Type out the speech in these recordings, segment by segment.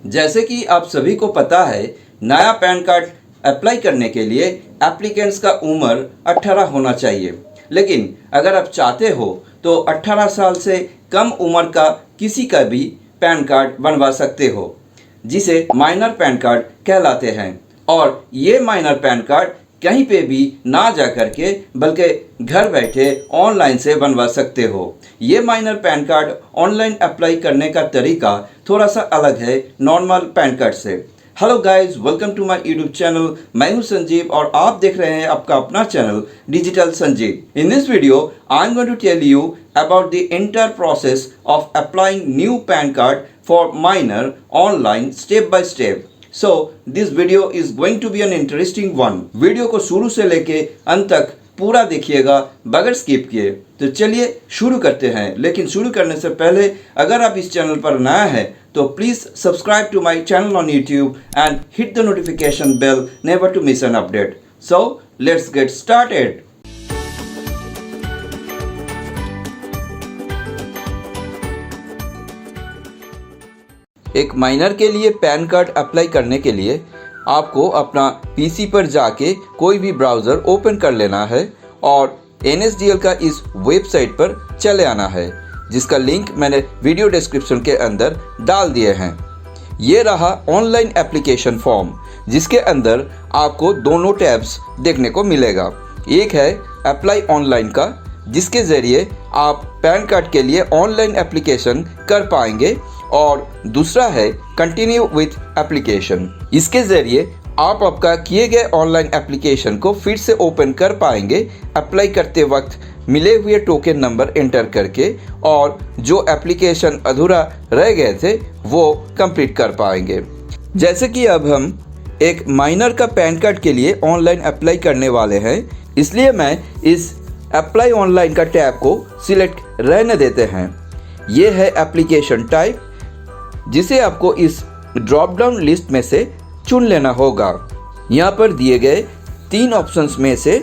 जैसे कि आप सभी को पता है, नया पैन कार्ड अप्लाई करने के लिए एप्लीकेंट्स का उम्र 18 होना चाहिए। लेकिन अगर आप चाहते हो तो 18 साल से कम उम्र का किसी का भी पैन कार्ड बनवा सकते हो, जिसे माइनर पैन कार्ड कहलाते हैं। और ये माइनर पैन कार्ड कहीं पे भी ना जा कर के बल्कि घर बैठे ऑनलाइन से बनवा सकते हो। ये minor PAN card online apply करने का तरीका थोड़ा सा अलग है नॉर्मल पैन कार्ड से। Hello guys, welcome to my YouTube channel. मैं हूं संजीव और आप देख रहे हैं आपका अपना channel digital Sanjeev. In this video I am going to tell you about the entire process of applying new PAN card for minor online step by step. So this video is going to be an interesting one. Video को शुरू से लेके अंत तक पूरा देखिएगा बगैर skip किए। तो चलिए शुरू करते हैं। लेकिन शुरू करने से पहले अगर आप इस चैनल पर नया है तो please subscribe to my channel on YouTube and hit the notification bell never to miss an update. So let's get started. एक माइनर के लिए पैन कार्ड अप्लाई करने के लिए आपको अपना पीसी पर जाके कोई भी ब्राउज़र ओपन कर लेना है और NSDL का इस वेबसाइट पर चले आना है, जिसका लिंक मैंने वीडियो डिस्क्रिप्शन के अंदर डाल दिए हैं। ये रहा ऑनलाइन एप्लीकेशन फॉर्म, जिसके अंदर आपको दोनों टैब्स देखने को मिलेगा। एक है अप्लाई ऑनलाइन का, जिसके ज़रिए आप पैन कार्ड के लिए ऑनलाइन एप्लीकेशन कर पाएंगे, और दूसरा है कंटिन्यू विथ एप्लीकेशन। इसके ज़रिए आप आपका किए गए ऑनलाइन एप्लीकेशन को फिर से ओपन कर पाएंगे अप्लाई करते वक्त मिले हुए टोकन नंबर एंटर करके, और जो एप्लीकेशन अधूरा रह गए थे वो कंप्लीट कर पाएंगे। जैसे कि अब हम एक माइनर का पैन कार्ड के लिए ऑनलाइन अप्लाई करने वाले हैं, इसलिए मैं इस अप्लाई ऑनलाइन का टैब को सिलेक्ट रहने देते हैं। ये है एप्लीकेशन टाइप, जिसे आपको इस ड्रॉप डाउन लिस्ट में से चुन लेना होगा। यहाँ पर दिए गए 3 ऑप्शंस में से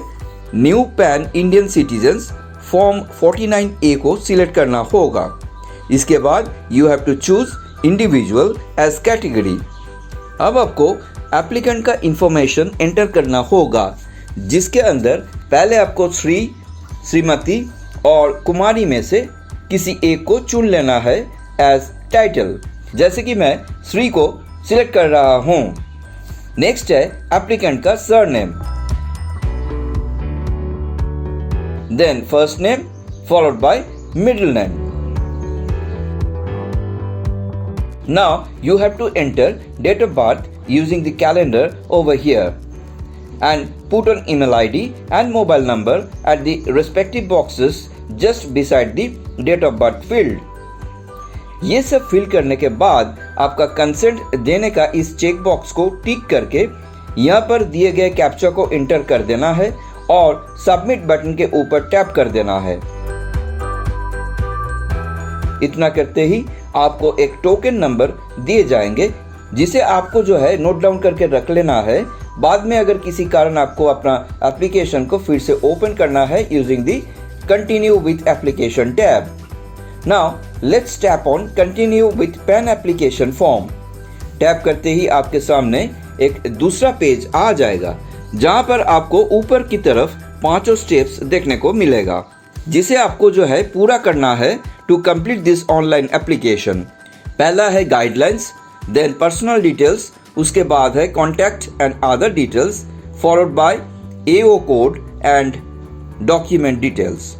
new PAN Indian citizens form 49A को सिलेक्ट करना होगा। इसके बाद you have to choose individual as category. अब आपको एप्लीकेंट का इंफॉर्मेशन एंटर करना होगा, जिसके अंदर पहले आपको श्री, श्रीमती और कुमारी में से किसी एक को चुन लेना है एज टाइटल। जैसे कि मैं श्री को सिलेक्ट कर रहा हूं। नेक्स्ट है एप्लीकेंट का surname, then first name followed by middle name. Now you have to enter date of birth using the calendar over here and put an email ID and mobile number at the respective boxes just beside the date of birth field. ये सब fill करने के बाद आपका consent देने का इस check box को टिक करके यहाँ पर दिए गए कैप्चा को एंटर कर देना है और सबमिट बटन के ऊपर टैप कर देना है। इतना करते ही आपको एक टोकन नंबर दिए जाएंगे, जिसे आपको जो है नोट डाउन करके रख लेना है। बाद में अगर किसी कारण आपको अपना एप्लीकेशन को फिर से ओपन करना है using the continue with application tab. Now let's tap on continue with pan application form. Tap करते ही आपके सामने एक दूसरा पेज आ जाएगा, जहां पर आपको ऊपर की तरफ 5 स्टेप्स देखने को मिलेगा, जिसे आपको जो है पूरा करना है to complete this online application. पहला है गाइडलाइंस, देन पर्सनल डिटेल्स, उसके बाद है contact and other details, followed by AO code and document details.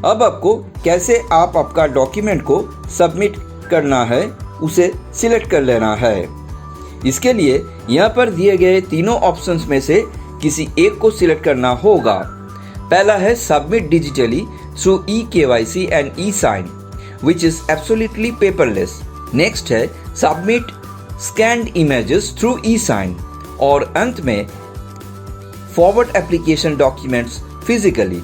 अब आपको कैसे आप आपका डॉक्यूमेंट को सबमिट करना है उसे सिलेक्ट कर लेना है। इसके लिए यहाँ पर दिए गए तीनों ऑप्शंस में से किसी एक को सिलेक्ट करना होगा। पहला है submit digitally through eKYC and e-sign, which is absolutely paperless. Next है submit scanned images through e-sign, और अंत में फॉरवर्ड एप्लीकेशन डॉक्यूमेंट्स फिजिकली,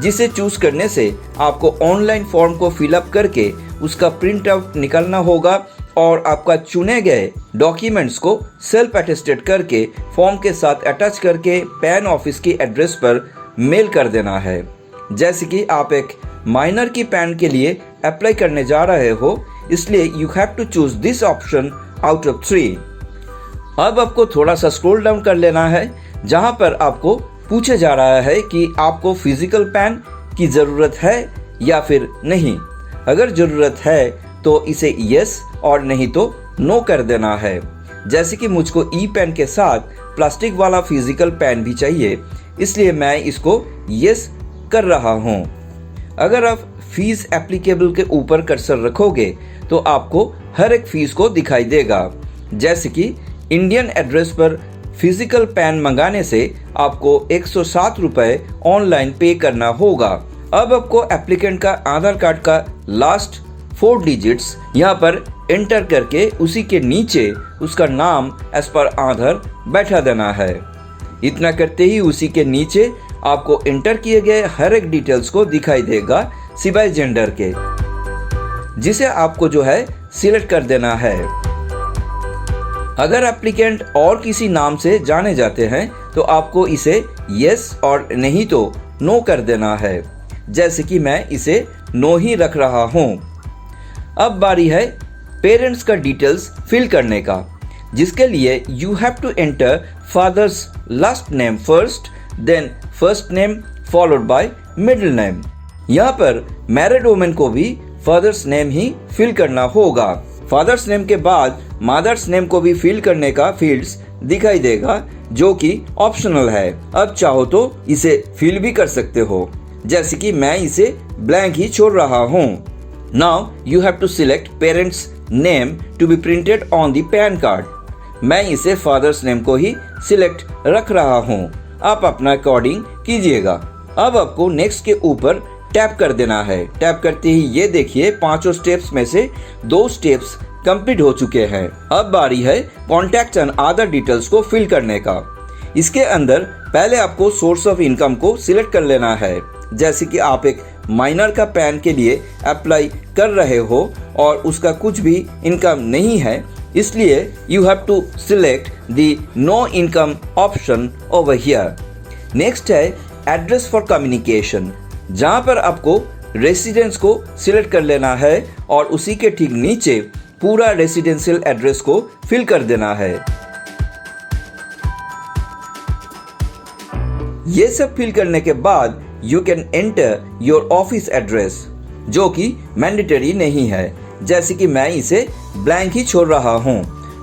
जिसे चूज करने से आपको ऑनलाइन फॉर्म को फिलअप करके उसका प्रिंट आउट निकालना होगा और आपका चुने गए डॉक्यूमेंट्स को सेल्फ अटेस्टेड करके फॉर्म के साथ अटैच करके पैन ऑफिस की एड्रेस पर मेल कर देना है। जैसे कि आप एक माइनर की पैन के लिए अप्लाई करने जा रहे हो, इसलिए you have to choose this option out of 3। अब आपको थोड़ा सा स्क्रॉल डाउन कर लेना है, जहां पर आपको पूछे जा रहा है कि आपको फिजिकल पेन की ज़रूरत है या फिर नहीं। अगर ज़रूरत है तो इसे यस और नहीं तो नो कर देना है। जैसे कि मुझको ई पेन के साथ प्लास्टिक वाला फिजिकल पेन भी चाहिए, इसलिए मैं इसको यस कर रहा हूँ। अगर आप फीस एप्लीकेबल के ऊपर कर्सर रखोगे तो आपको हर एक फीस को दिखाई देगा। जैसे कि इंडियन एड्रेस पर फिजिकल पेन मंगाने से आपको 107 रुपये ऑनलाइन पे करना होगा। अब आपको एप्लीकेंट का आधार कार्ड का लास्ट 4 डिजिट्स यहाँ पर एंटर करके उसी के नीचे उसका नाम एज पर आधार बैठा देना है। इतना करते ही उसी के नीचे आपको एंटर किए गए हर एक डिटेल्स को दिखाई देगा सिवाय जेंडर के, जिसे आपको जो है सिलेक्ट कर देना है। अगर एप्लीकेंट और किसी नाम से जाने जाते हैं तो आपको इसे यस और नहीं तो नो कर देना है। जैसे कि मैं इसे नो ही रख रहा हूँ। अब बारी है पेरेंट्स का डिटेल्स फिल करने का, जिसके लिए you have to enter father's last name first, then first name followed by middle name. यहाँ पर मैरिड वुमेन को भी फादर्स नेम ही फिल करना होगा। फादर्स नेम के बाद मदर्स नेम को भी फिल करने का फील्ड्स दिखाई देगा, जो कि ऑप्शनल है। अब चाहो तो इसे फिल भी कर सकते हो, जैसे कि मैं इसे ब्लैंक ही छोड़ रहा हूँ। Now you have to select parents name to be printed on the PAN card. मैं इसे फादर्स नेम को ही सिलेक्ट रख रहा हूँ। आप अपना अकॉर्डिंग कीजिएगा। अब आपको नेक्स्ट के ऊपर टैप कर देना है। टैप करते ही ये देखिए 5 स्टेप्स में से 2 स्टेप्स कंप्लीट हो चुके हैं। अब बारी है कॉन्टैक्ट एंड अदर डिटेल्स को फिल करने का। इसके अंदर पहले आपको सोर्स ऑफ इनकम को सिलेक्ट कर लेना है। जैसे कि आप एक माइनर का पैन के लिए अप्लाई कर रहे हो और उसका कुछ भी इनकम नहीं है, इसलिए you have to select the no income option over here. Next है एड्रेस फॉर कम्युनिकेशन, जहां पर आपको रेसिडेंस को सिलेक्ट कर लेना है और उसी के ठीक नीचे पूरा रेसिडेंशियल एड्रेस को फिल कर देना है। ये सब फिल करने के बाद you can enter your office address, जो कि मैंडेटरी नहीं है। जैसे कि मैं इसे ब्लैंक ही छोड़ रहा हूँ।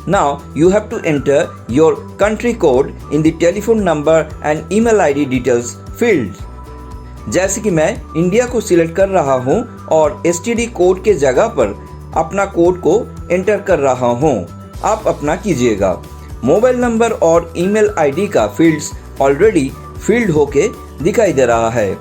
Now you have to enter your country code in the telephone number and email ID details field. जैसे कि मैं इंडिया को सिलेक्ट कर रहा हूँ और एसटीडी कोड के जगह पर अपना कोड को एंटर कर रहा हूँ। आप अपना कीजिएगा। मोबाइल नंबर और ईमेल आईडी का फील्ड्स ऑलरेडी फील्ड होके दिखाई दे रहा है।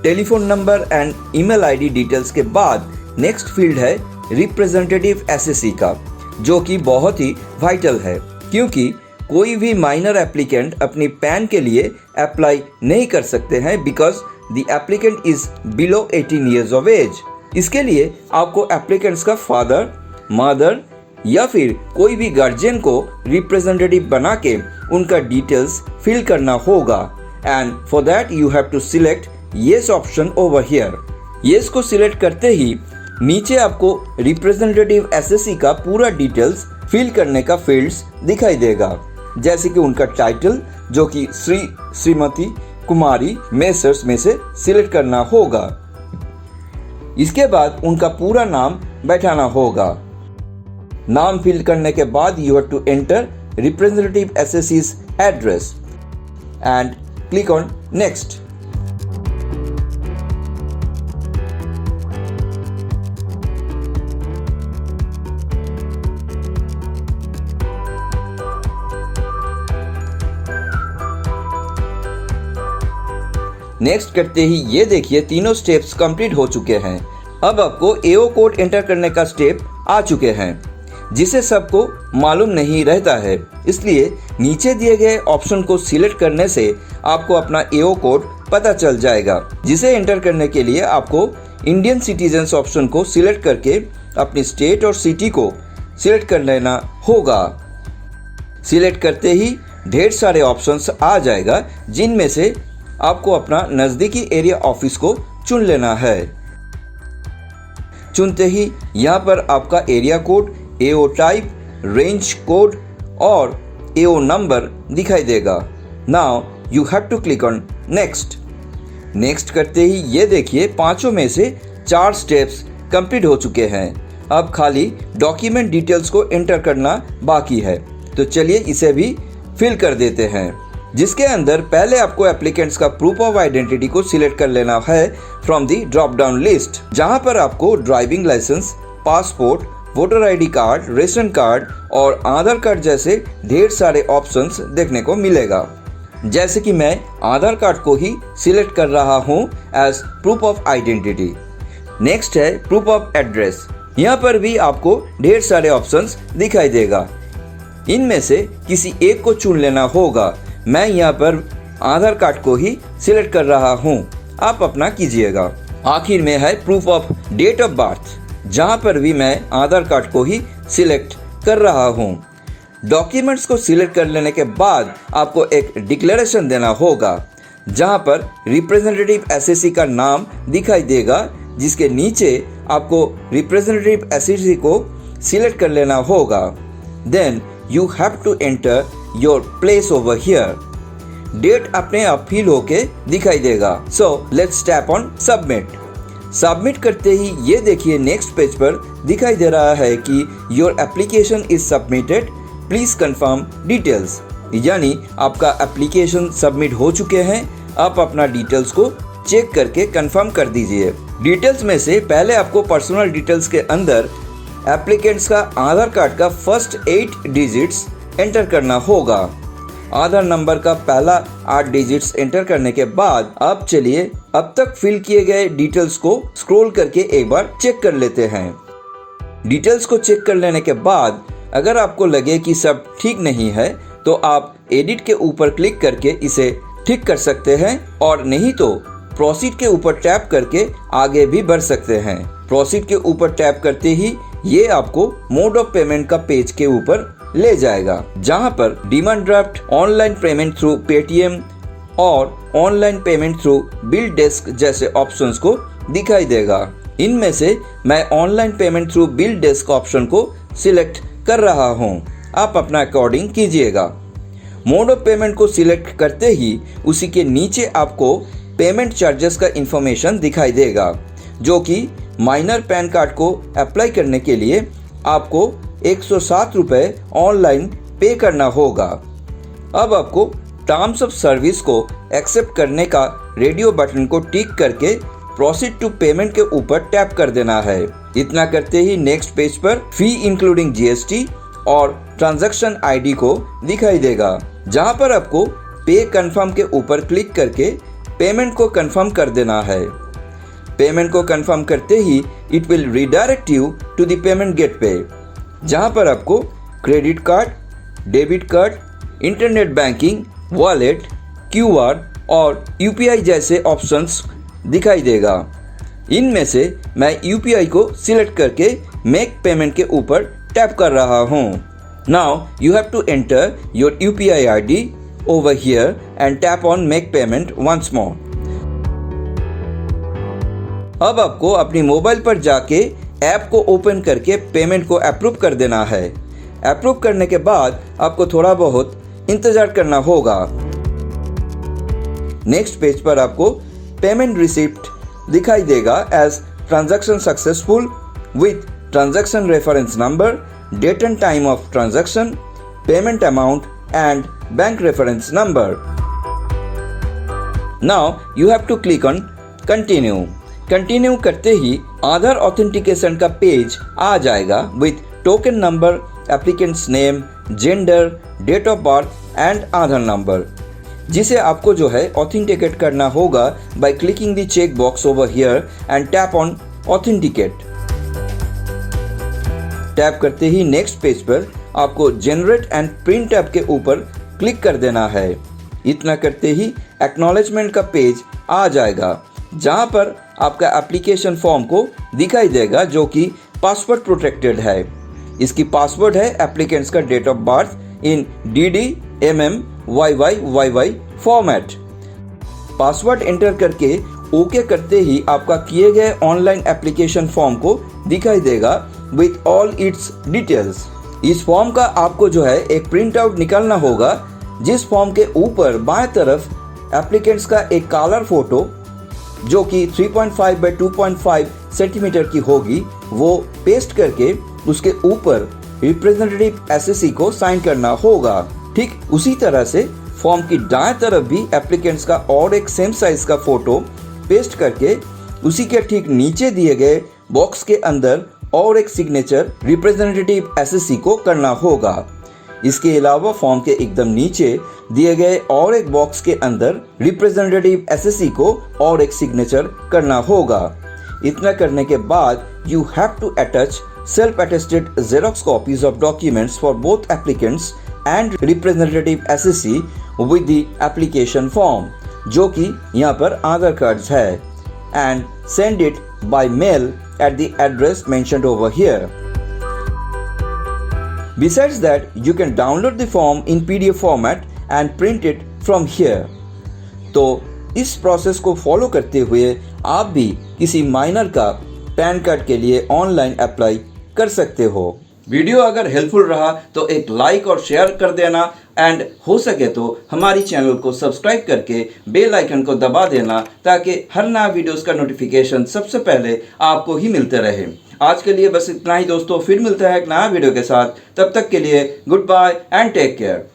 Telephone number and email ID details के बाद नेक्स्ट फील्ड है रिप्रेजेंटेटिव एसएससी का, जो कि बहुत ही वाइटल है, क्योंकि कोई भी माइनर एप्लीकेंट अपनी पैन के लिए अप्लाई नहीं कर सकते हैं because the applicant is below 18 years of age. इसके लिए आपको एप्लीकेंट्स का फादर, मदर या फिर कोई भी गार्जियन को रिप्रेजेंटेटिव बना के उनका डिटेल्स फिल करना होगा। And for that you have to select yes option over here. Yes को सिलेक्ट करते ही नीचे आपको रिप्रेजेंटेटिव एसएससी का पूरा डिटेल्स फिल करने का फील्ड्स दिखाई देगा, जैसे कि उनका टाइटल, जो कि श्री, श्रीमती, कुमारी, मेसर्स में से सिलेक्ट करना होगा। इसके बाद उनका पूरा नाम बैठाना होगा। नाम फिल करने के बाद you have to enter representative एसएससी's address and click on next. Next करते ही ये देखिए तीनों स्टेप्स कंप्लीट हो चुके हैं। अब आपको एओ कोड एंटर करने का स्टेप आ चुके हैं, जिसे सबको मालूम नहीं रहता है। इसलिए नीचे दिए गए ऑप्शन को सिलेक्ट करने से आपको अपना एओ कोड पता चल जाएगा, जिसे एंटर करने के लिए आपको इंडियन सिटीजन्स ऑप्शन को सिलेक्ट करके अपनी स्टेट और सिटी को सिलेक्ट कर लेना होगा। सिलेक्ट करते ही ढेर सारे ऑप्शंस आ जाएगा, जिनमें से आपको अपना नज़दीकी एरिया ऑफिस को चुन लेना है। चुनते ही यहाँ पर आपका area code, AO type, range code और AO नंबर दिखाई देगा। Now you have to click on next. Next करते ही ये देखिए पांचों में से 4 स्टेप्स कंप्लीट हो चुके हैं। अब खाली डॉक्यूमेंट डिटेल्स को एंटर करना बाकी है, तो चलिए इसे भी फिल कर देते हैं, जिसके अंदर पहले आपको एप्लीकेंट्स का प्रूफ ऑफ आइडेंटिटी को सिलेक्ट कर लेना है from the drop down list, जहां पर आपको driving licence, passport, voter ID card, ration card और आधार कार्ड जैसे ढेर सारे ऑप्शंस देखने को मिलेगा। जैसे कि मैं आधार कार्ड को ही सिलेक्ट कर रहा हूं as proof of identity. Next है प्रूफ ऑफ एड्रेस। यहाँ पर भी आपको ढेर सारे ऑप्शंस दिखाई देगा, इनमें से किसी एक को चुन लेना होगा। मैं यहाँ पर आधार कार्ड को ही सिलेक्ट कर रहा हूँ, आप अपना कीजिएगा। आखिर में है proof of date of birth, जहाँ पर भी मैं आधार कार्ड को ही सिलेक्ट कर रहा हूँ। डॉक्यूमेंट्स को सिलेक्ट कर लेने के बाद आपको एक डिक्लेरेशन देना होगा, जहाँ पर रिप्रेजेंटेटिव एसएससी का नाम दिखाई देगा, जिसके नीचे आपको रिप्रेजेंटेटिव एसएससी को सिलेक्ट कर लेना होगा। Then you have to enter your place over here. Date अपने आप फिल होके दिखाई देगा। So let's tap on submit. Submit करते ही ये देखिए नेक्स्ट पेज पर दिखाई दे रहा है कि your application is submitted, please confirm details, यानी आपका एप्लीकेशन सबमिट हो चुके हैं। आप अपना डिटेल्स को चेक करके कंफर्म कर दीजिए। डिटेल्स में से पहले आपको पर्सनल डिटेल्स के अंदर एप्लीकेंट्स का आधार कार्ड का फर्स्ट 8 डिजिट्स एंटर करना होगा। आधार नंबर का पहला 8 डिजिट्स एंटर करने के बाद अब चलिए अब तक फिल किए गए डिटेल्स को स्क्रॉल करके एक बार चेक कर लेते हैं। डिटेल्स को चेक कर लेने के बाद अगर आपको लगे कि सब ठीक नहीं है तो आप एडिट के ऊपर क्लिक करके इसे ठीक कर सकते हैं, और नहीं तो प्रोसीड के ऊपर टैप करके आगे भी बढ़ सकते हैं। प्रोसीड के ऊपर टैप करते ही ये आपको मोड ऑफ पेमेंट का पेज के ऊपर ले जाएगा, जहां पर demand draft, online payment through Paytm और online payment through BillDesk जैसे ऑप्शंस को दिखाई देगा। इनमें से मैं online payment through BillDesk option को सिलेक्ट कर रहा हूं, आप अपना अकॉर्डिंग कीजिएगा। मोड ऑफ पेमेंट को सिलेक्ट करते ही उसी के नीचे आपको पेमेंट चार्जेस का इंफॉर्मेशन दिखाई देगा, जो कि माइनर पैन कार्ड को अप्लाई करने के लिए आपको 107 रुपये ऑनलाइन पे करना होगा। अब आपको टर्म्स ऑफ सर्विस को एक्सेप्ट करने का रेडियो बटन को टिक करके प्रोसीड टू पेमेंट के ऊपर टैप कर देना है। इतना करते ही नेक्स्ट पेज पर फी इंक्लूडिंग जीएसटी और ट्रांजैक्शन आईडी को दिखाई देगा, जहां पर आपको पे कंफर्म के ऊपर क्लिक करके पेमेंट को कंफर्म कर देना है। पेमेंट को कंफर्म करते ही it will redirect you to the payment gateway, जहां पर आपको credit card, debit card, internet banking, wallet, QR और UPI जैसे ऑप्शंस दिखाई देगा। इनमें से मैं UPI को सिलेक्ट करके मेक पेमेंट के ऊपर टैप कर रहा हूँ। Now you have to enter your UPI ID over here and tap on make payment once more। अब आपको अपनी मोबाइल पर जाके ऐप को ओपन करके पेमेंट को अप्रूव कर देना है। अप्रूव करने के बाद आपको थोड़ा बहुत इंतजार करना होगा। नेक्स्ट पेज पर आपको पेमेंट रिसिप्ट दिखाई देगा as transaction successful with transaction reference number, date and time of transaction, payment amount and bank reference number. Now you have to click on continue. Continue करते ही आधार ऑथेंटिकेशन का page आ जाएगा with token number, applicant's name, gender, date of birth and Aadhaar number, जिसे आपको जो है authenticate करना होगा by clicking the check box over here and tap on authenticate. Tap करते ही नेक्स्ट पेज पर आपको जनरेट एंड प्रिंट ऐप के ऊपर क्लिक कर देना है। इतना करते ही एक्नॉलेजमेंट का पेज आ जाएगा, जहां पर आपका एप्लीकेशन फॉर्म को दिखाई देगा, जो कि पासवर्ड प्रोटेक्टेड है। इसकी पासवर्ड है एप्लीकेंट्स का date of birth in DD, MM, YY format. Password enter करके ओके करते ही आपका किए गए ऑनलाइन एप्लीकेशन फॉर्म को दिखाई देगा विथ ऑल इट्स डिटेल्स। इस फॉर्म का आपको जो है एक प्रिंट आउट निकालना होगा, जिस फॉर्म के ऊपर बाएं तरफ एप्लीकेंट्स का एक कलर फोटो जो कि 3.5 बाय 2.5 सेंटीमीटर की होगी वो पेस्ट करके उसके ऊपर रिप्रेजेंटेटिव एसएससी को साइन करना होगा। ठीक उसी तरह से फॉर्म की दाएं तरफ भी एप्लीकेंट्स का और एक सेम साइज का फोटो पेस्ट करके उसी के ठीक नीचे दिए गए बॉक्स के अंदर और एक सिग्नेचर रिप्रेजेंटेटिव एसएससी को करना होगा। इसके अलावा फॉर्म के एकदम नीचे दिए गए और एक बॉक्स के अंदर रिप्रेजेंटेटिव एसएससी को और एक सिग्नेचर करना होगा। इतना करने के बाद you have to attach self attested xerox copies of documents for both applicants and representative SSC with the application form, जो कि यहाँ पर आधार कार्ड्स है, and send it by mail at the address mentioned over here. Besides that, you can download the form in PDF format and print it from here. तो इस process को follow करते हुए आप भी किसी माइनर का पैन कार्ड के लिए ऑनलाइन अप्लाई कर सकते हो। वीडियो अगर हेल्पफुल रहा तो एक लाइक और शेयर कर देना, एंड हो सके तो हमारी चैनल को सब्सक्राइब करके बेल आइकन को दबा देना ताकि हर नया वीडियोस का नोटिफिकेशन सबसे पहले आपको ही मिलते रहे। आज के लिए बस इतना ही दोस्तों, फिर मिलता है एक नया वीडियो के साथ। तब तक के लिए goodbye and take care.